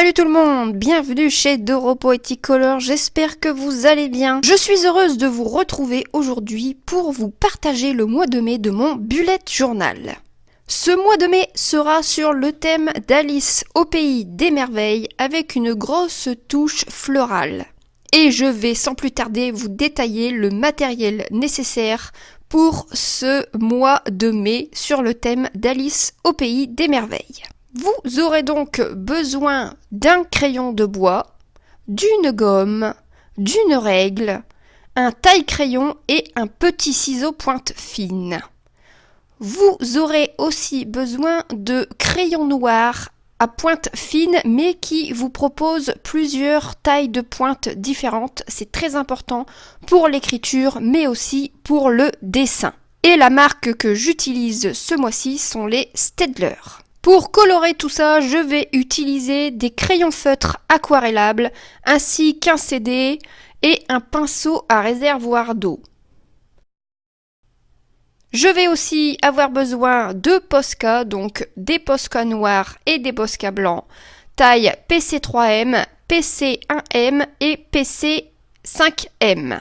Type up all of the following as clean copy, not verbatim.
Salut tout le monde, bienvenue chez Doro Poetic Color, j'espère que vous allez bien. Je suis heureuse de vous retrouver aujourd'hui pour vous partager le mois de mai de mon bullet journal. Ce mois de mai sera sur le thème d'Alice au pays des merveilles avec une grosse touche florale. Et je vais sans plus tarder vous détailler le matériel nécessaire pour ce mois de mai sur le thème d'Alice au pays des merveilles. Vous aurez donc besoin d'un crayon de bois, d'une gomme, d'une règle, un taille-crayon et un petit ciseau pointe fine. Vous aurez aussi besoin de crayons noirs à pointe fine mais qui vous propose plusieurs tailles de pointe différentes. C'est très important pour l'écriture mais aussi pour le dessin. Et la marque que j'utilise ce mois-ci sont les Staedtler. Pour colorer tout ça, je vais utiliser des crayons feutres aquarellables ainsi qu'un CD et un pinceau à réservoir d'eau. Je vais aussi avoir besoin de Posca, donc des Posca noirs et des Posca blancs, taille PC3M, PC1M et PC5M.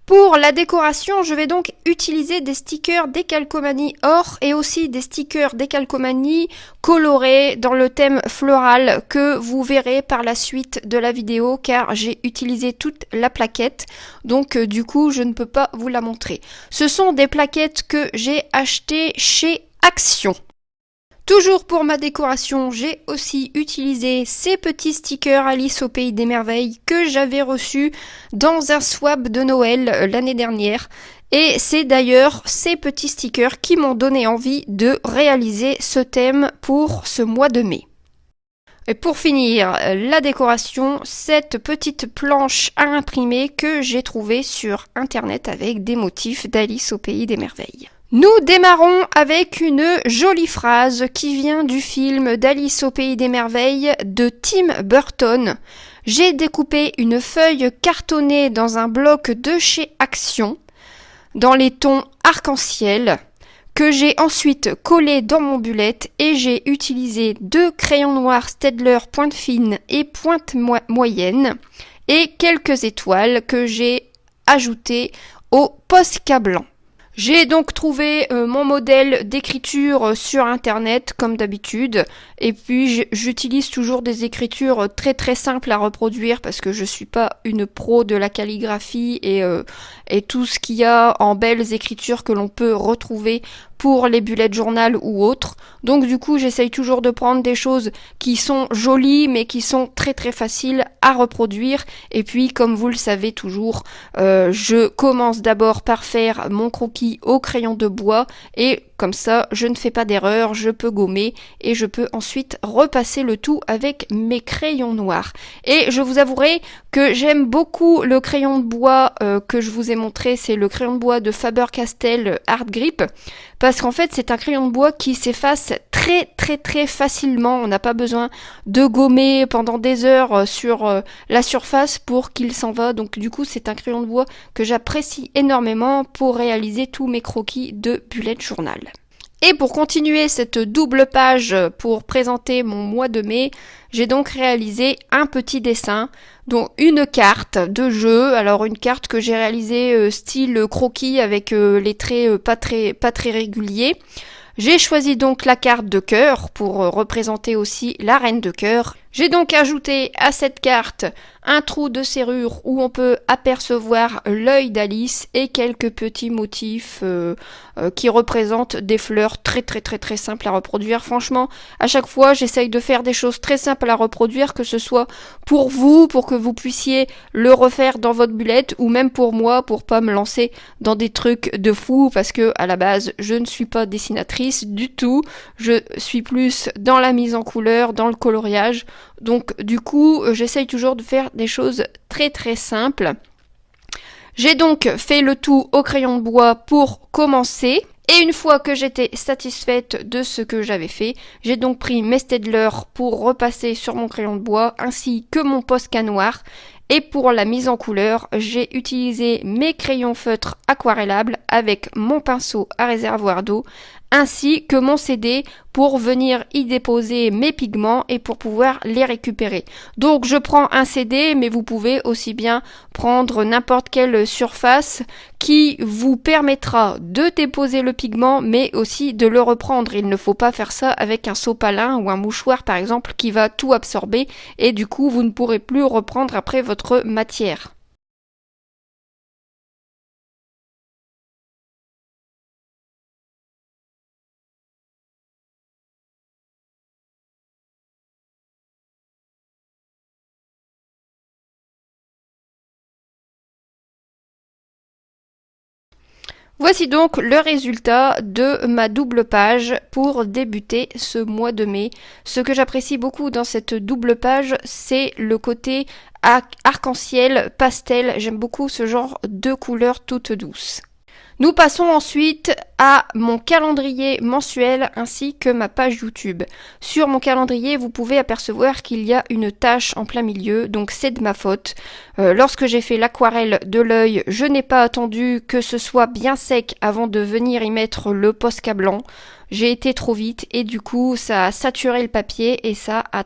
Pour la décoration, je vais donc utiliser des stickers décalcomanie or et aussi des stickers décalcomanie colorés dans le thème floral que vous verrez par la suite de la vidéo car j'ai utilisé toute la plaquette, donc du coup je ne peux pas vous la montrer. Ce sont des plaquettes que j'ai achetées chez Action. Toujours pour ma décoration, j'ai aussi utilisé ces petits stickers Alice au pays des merveilles que j'avais reçus dans un swap de Noël l'année dernière. Et c'est d'ailleurs ces petits stickers qui m'ont donné envie de réaliser ce thème pour ce mois de mai. Et pour finir la décoration, cette petite planche à imprimer que j'ai trouvée sur internet avec des motifs d'Alice au pays des merveilles. Nous démarrons avec une jolie phrase qui vient du film d'Alice au pays des merveilles de Tim Burton. J'ai découpé une feuille cartonnée dans un bloc de chez Action, dans les tons arc-en-ciel, que j'ai ensuite collé dans mon bullet et j'ai utilisé 2 crayons noirs Staedtler pointe fine et pointe moyenne et quelques étoiles que j'ai ajoutées au Posca blanc. J'ai donc trouvé mon modèle d'écriture sur internet comme d'habitude et puis j'utilise toujours des écritures très très simples à reproduire parce que je suis pas une pro de la calligraphie et tout ce qu'il y a en belles écritures que l'on peut retrouver pour les bullet journal ou autres. Donc du coup j'essaye toujours de prendre des choses qui sont jolies mais qui sont très très faciles à reproduire et puis comme vous le savez toujours je commence d'abord par faire mon croquis au crayon de bois et comme ça je ne fais pas d'erreur, je peux gommer et je peux ensuite repasser le tout avec mes crayons noirs. Et je vous avouerai que j'aime beaucoup le crayon de bois que je vous ai montré, c'est le crayon de bois de Faber-Castell Hard Grip parce qu'en fait c'est un crayon de bois qui s'efface très très très facilement, on n'a pas besoin de gommer pendant des heures sur la surface pour qu'il s'en va, donc du coup c'est un crayon de bois que j'apprécie énormément pour réaliser tous mes croquis de bullet journal. Et pour continuer cette double page pour présenter mon mois de mai, j'ai donc réalisé un petit dessin, dont une carte de jeu, alors une carte que j'ai réalisée style croquis avec les traits pas très réguliers. J'ai choisi donc la carte de cœur pour représenter aussi la reine de cœur. J'ai donc ajouté à cette carte un trou de serrure où on peut apercevoir l'œil d'Alice et quelques petits motifs qui représentent des fleurs très simples à reproduire. Franchement, à chaque fois, j'essaye de faire des choses très simples à reproduire, que ce soit pour vous, pour que vous puissiez le refaire dans votre bullet, ou même pour moi, pour pas me lancer dans des trucs de fou, parce que à la base, je ne suis pas dessinatrice du tout. Je suis plus dans la mise en couleur, dans le coloriage. Donc du coup, j'essaye toujours de faire des choses très simples. J'ai donc fait le tout au crayon de bois pour commencer. Et une fois que j'étais satisfaite de ce que j'avais fait, j'ai donc pris mes Staedtler pour repasser sur mon crayon de bois ainsi que mon Posca noir. Et pour la mise en couleur, j'ai utilisé mes crayons feutres aquarellables avec mon pinceau à réservoir d'eau ainsi que mon CD pour venir y déposer mes pigments et pour pouvoir les récupérer. Donc je prends un CD, mais vous pouvez aussi bien prendre n'importe quelle surface qui vous permettra de déposer le pigment, mais aussi de le reprendre. Il ne faut pas faire ça avec un sopalin ou un mouchoir par exemple qui va tout absorber et du coup vous ne pourrez plus reprendre après votre matière. Voici donc le résultat de ma double page pour débuter ce mois de mai. Ce que j'apprécie beaucoup dans cette double page, c'est le côté arc-en-ciel, pastel. J'aime beaucoup ce genre de couleurs toutes douces. Nous passons ensuite à mon calendrier mensuel ainsi que ma page YouTube. Sur mon calendrier, vous pouvez apercevoir qu'il y a une tache en plein milieu, donc c'est de ma faute. Lorsque j'ai fait l'aquarelle de l'œil, je n'ai pas attendu que ce soit bien sec avant de venir y mettre le Posca blanc. J'ai été trop vite et du coup ça a saturé le papier et ça a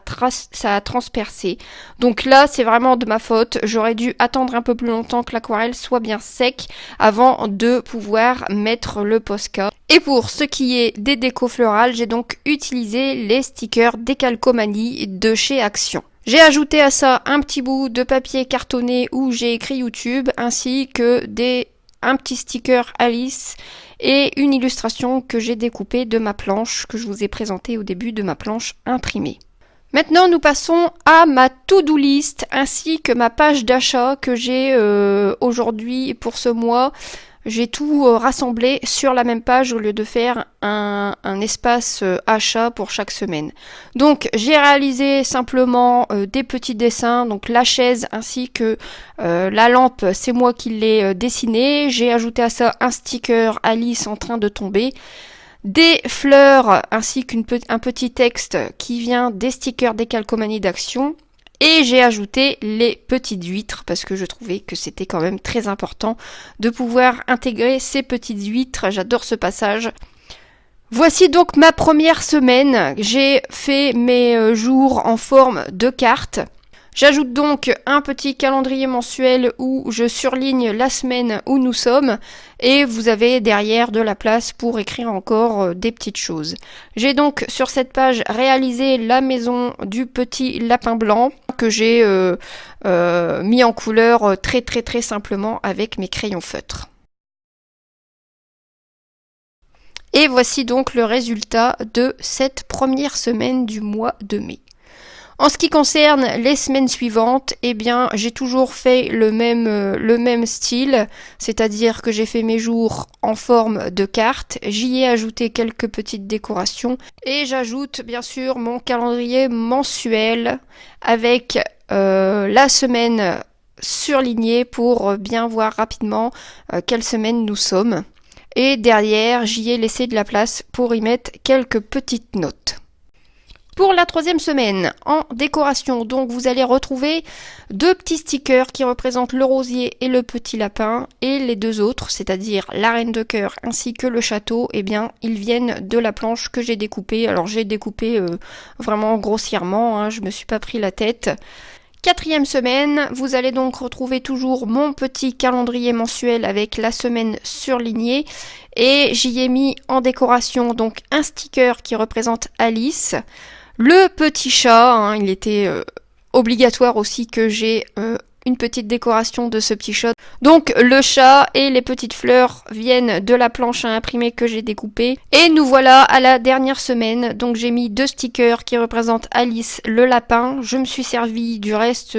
transpercé. Donc là c'est vraiment de ma faute, j'aurais dû attendre un peu plus longtemps que l'aquarelle soit bien sec avant de pouvoir mettre le Posca. Et pour ce qui est des décos florales, j'ai donc utilisé les stickers Décalcomanie de chez Action. J'ai ajouté à ça un petit bout de papier cartonné où j'ai écrit YouTube ainsi que un petit sticker Alice et une illustration que j'ai découpée de ma planche que je vous ai présentée au début de ma planche imprimée. Maintenant nous passons à ma to-do list ainsi que ma page d'achat que j'ai aujourd'hui pour ce mois. J'ai tout rassemblé sur la même page au lieu de faire un espace achat pour chaque semaine. Donc j'ai réalisé simplement des petits dessins, donc la chaise ainsi que la lampe, c'est moi qui l'ai dessinée. J'ai ajouté à ça un sticker Alice en train de tomber, des fleurs ainsi qu'un petit texte qui vient des stickers Décalcomanie d'Action. Et j'ai ajouté les petites huîtres parce que je trouvais que c'était quand même très important de pouvoir intégrer ces petites huîtres. J'adore ce passage. Voici donc ma première semaine. J'ai fait mes jours en forme de carte. J'ajoute donc un petit calendrier mensuel où je surligne la semaine où nous sommes et vous avez derrière de la place pour écrire encore des petites choses. J'ai donc sur cette page réalisé la maison du petit lapin blanc que j'ai mis en couleur très simplement avec mes crayons feutres. Et voici donc le résultat de cette première semaine du mois de mai. En ce qui concerne les semaines suivantes, eh bien, j'ai toujours fait le même style, c'est-à-dire que j'ai fait mes jours en forme de carte, j'y ai ajouté quelques petites décorations et j'ajoute bien sûr mon calendrier mensuel avec la semaine surlignée pour bien voir rapidement quelle semaine nous sommes. Et derrière, j'y ai laissé de la place pour y mettre quelques petites notes. Pour la troisième semaine, en décoration, donc vous allez retrouver deux petits stickers qui représentent le rosier et le petit lapin, et les deux autres, c'est-à-dire la reine de cœur ainsi que le château, eh bien ils viennent de la planche que j'ai découpée. Alors j'ai découpé vraiment grossièrement, hein, je me suis pas pris la tête. Quatrième semaine, vous allez donc retrouver toujours mon petit calendrier mensuel avec la semaine surlignée et j'y ai mis en décoration donc un sticker qui représente Alice. Le petit chat, hein, il était obligatoire aussi que j'ai une petite décoration de ce petit chat. Donc le chat et les petites fleurs viennent de la planche à imprimer que j'ai découpée. Et nous voilà à la dernière semaine. Donc j'ai mis deux stickers qui représentent Alice, le lapin. Je me suis servi du reste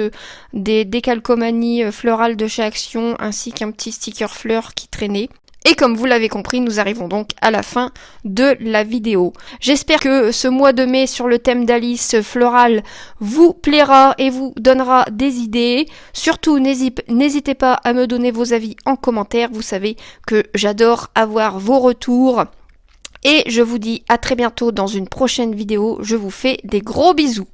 des décalcomanies florales de chez Action ainsi qu'un petit sticker fleur qui traînait. Et comme vous l'avez compris, nous arrivons donc à la fin de la vidéo. J'espère que ce mois de mai sur le thème d'Alice floral vous plaira et vous donnera des idées. Surtout, n'hésitez pas à me donner vos avis en commentaire. Vous savez que j'adore avoir vos retours. Et je vous dis à très bientôt dans une prochaine vidéo. Je vous fais des gros bisous.